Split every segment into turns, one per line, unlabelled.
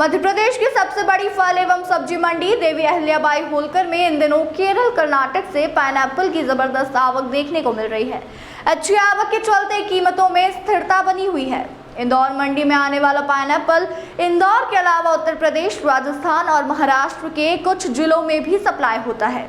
मध्य प्रदेश की सबसे बड़ी फल एवं सब्जी मंडी देवी अहिल्याबाई होलकर में इन दिनों केरल कर्नाटक से पाइनएप्पल की जबरदस्त आवक देखने को मिल रही है। अच्छी आवक के चलते कीमतों में स्थिरता बनी हुई है। इंदौर मंडी में आने वाला पाइनएप्पल इंदौर के अलावा उत्तर प्रदेश, राजस्थान और महाराष्ट्र के कुछ जिलों में भी सप्लाई होता है।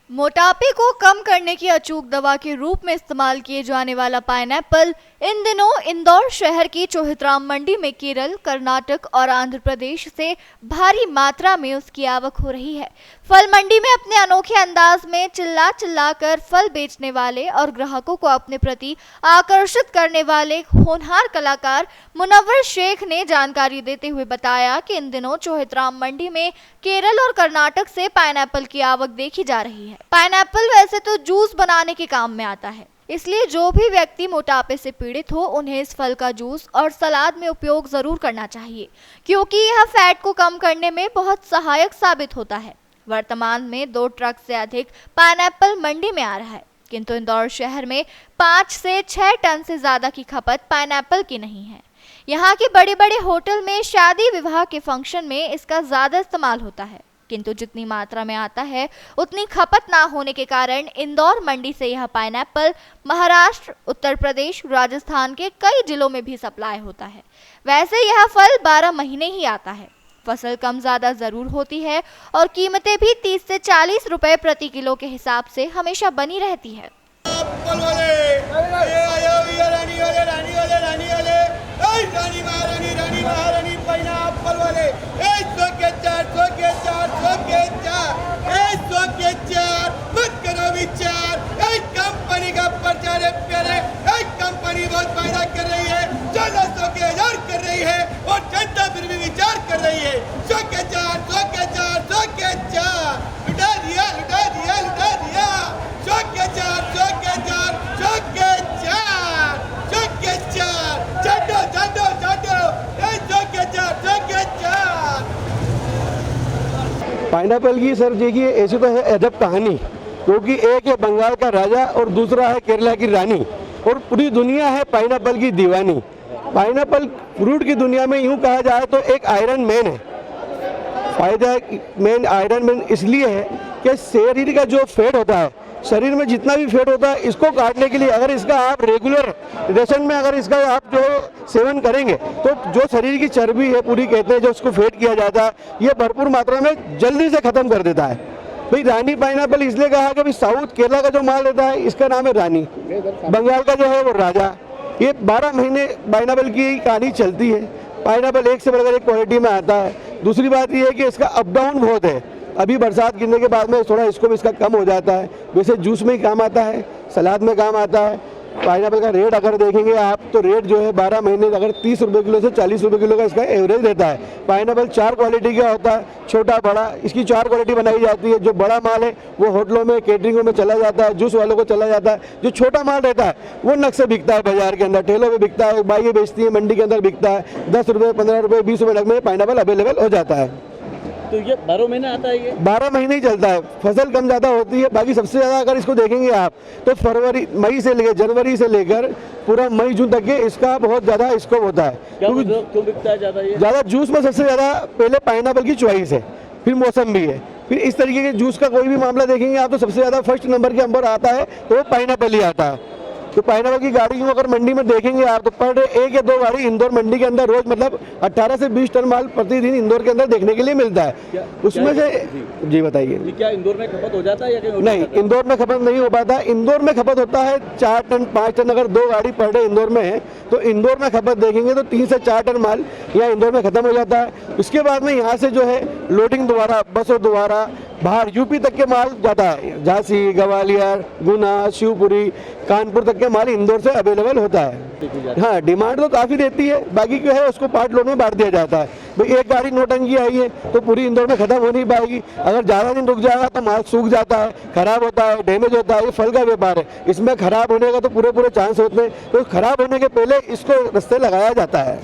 मोटापे को कम करने की अचूक दवा के रूप में इस्तेमाल किए जाने वाला पाइनएप्पल इन दिनों इंदौर शहर की चोहितराम मंडी में केरल, कर्नाटक और आंध्र प्रदेश से भारी मात्रा में उसकी आवक हो रही है। फल मंडी में अपने अनोखे अंदाज में चिल्ला चिल्लाकर फल बेचने वाले और ग्राहकों को अपने प्रति आकर्षित करने वाले होनहार कलाकार मुनव्वर शेख ने जानकारी देते हुए बताया कि इन दिनों चोहितराम मंडी में केरल और कर्नाटक से पाइनएप्पल की आवक देखी जा रही है। पाइनएप्पल वैसे तो जूस बनाने के काम में आता है, इसलिए जो भी व्यक्ति मोटापे से पीड़ित हो उन्हें इस फल का जूस और सलाद में उपयोग जरूर करना चाहिए, क्योंकि यह फैट को कम करने में बहुत सहायक साबित होता है। वर्तमान में 2 ट्रक से अधिक पाइनएप्पल मंडी में आ रहा है, किंतु इंदौर शहर में 5 से 6 टन से ज्यादा की खपत पाइनएप्पल की नहीं है। यहाँ के बड़े बड़े होटल में शादी विवाह के फंक्शन में इसका ज्यादा इस्तेमाल होता है, किंतु जितनी मात्रा में आता है उतनी खपत ना होने के कारण इंदौर मंडी से यह पाइनएप्पल महाराष्ट्र, उत्तर प्रदेश, राजस्थान के कई जिलों में भी सप्लाई होता है। वैसे यह फल 12 महीने ही आता है। फसल कम ज्यादा जरूर होती है और कीमतें भी 30 से 40 रुपए प्रति किलो के हिसाब से हमेशा बनी रहती है।
कंपनी का प्रचार है प्यारे, कंपनी बहुत फायदा कर रही है, 4,000 कर रही है और जनता फिर भी विचार कर रही है। 100 के 4 लुटा दिया 100 के 4
पाइनएप्पल की सर देखिए ऐसी तो है अजब कहानी, क्योंकि एक है बंगाल का राजा और दूसरा है केरला की रानी और पूरी दुनिया है पाइनएप्पल की दीवानी। पाइनएप्पल फ्रूट की दुनिया में यूं कहा जाए तो एक आयरन मैन है। फायदा मैन आयरन मैन इसलिए है कि शरीर का जो फैट होता है, शरीर में जितना भी फैट होता है, इसको काटने के लिए अगर इसका आप रेगुलर रेशन में अगर इसका आप जो सेवन करेंगे तो जो शरीर की चर्बी है पूरी कहते हैं जो उसको फैट किया जाता है, ये भरपूर मात्रा में जल्दी से खत्म कर देता है। भाई रानी पाइनएप्पल इसलिए कहा कि भाई साउथ केरला का जो माल रहता है इसका नाम है रानी, बंगाल का जो है वो राजा। ये 12 महीने पाइनएप्पल की कहानी चलती है। पाइनएप्पल एक से बढ़कर एक क्वालिटी में आता है। दूसरी बात ये है कि इसका अप डाउन बहुत है। अभी बरसात गिरने के बाद में थोड़ा इसको भी इसका कम हो जाता है। वैसे जूस में ही काम आता है, सलाद में काम आता है। पाइनएप्पल का रेट अगर देखेंगे आप तो रेट जो है 12 महीने अगर 30 रुपये किलो से 40 रुपये किलो का इसका एवरेज रहता है। पाइनएप्पल 4 क्वालिटी का होता है, छोटा बड़ा, इसकी 4 क्वालिटी बनाई जाती है। जो बड़ा माल है वो होटलों में केटरिंगों में चला जाता है, जूस वालों को चला जाता है। जो छोटा माल रहता है वो नग से बिकता है, बाजार के अंदर ठेलों में बिकता है, बाइकें बेचती है, मंडी के अंदर बिकता है। 10 रुपये, 15 रुपये, 20 रुपये नग में पाइनएप्पल अवेलेबल हो जाता है।
तो ये 12 महीने आता है, ये
12 महीने ही चलता है। फसल कम ज़्यादा होती है। बाकी सबसे ज़्यादा अगर इसको देखेंगे आप तो मई से लेकर जनवरी से लेकर पूरा मई जून तक के इसका बहुत ज़्यादा स्कोप होता है।
क्यों बिकता है ज़्यादा? ये
ज़्यादा जूस में सबसे ज़्यादा पहले पाइनएप्पल की चॉइस है, फिर मौसम्बी है, फिर इस तरीके के जूस का कोई भी मामला देखेंगे आप तो सबसे ज़्यादा फर्स्ट नंबर के अंबर आता है तो वो पाइनएप्पल ही आता है। तो पाइनएप्पल की गाड़ी अगर मंडी में देखेंगे आप तो पर डे 1 या 2 गाड़ी इंदौर मंडी के अंदर रोज मतलब 18 से 20 टन माल प्रतिदिन इंदौर के अंदर देखने के लिए मिलता है। उसमें से जी बताइए,
क्या इंदौर में खपत हो जाता है या
नहीं? इंदौर में खपत नहीं हो पाता। इंदौर में खपत होता है 4 टन 5 टन। अगर 2 गाड़ी पर डे इंदौर में है तो इंदौर में खपत देखेंगे तो 3 से 4 टन माल यहाँ इंदौर में खत्म हो जाता है। उसके बाद में यहाँ से जो है लोडिंग द्वारा बसों द्वारा बाहर यूपी तक के माल जाता है। झांसी, ग्वालियर, गुना, शिवपुरी, कानपुर तक के माल इंदौर से अवेलेबल होता है। हाँ, डिमांड तो काफ़ी रहती है। बाकी जो है उसको पार्ट लोड में बांट दिया जाता है। भाई एक गाड़ी 9 टन की आई है तो पूरी इंदौर में खत्म हो नहीं पाएगी। अगर ज़्यादा दिन रुक जाएगा तो माल सूख जाता है, खराब होता है, डैमेज होता है। ये फल का व्यापार है, इसमें खराब होने का तो पूरे चांस होते हैं। तो खराब होने के पहले इसको रास्ते लगाया जाता है।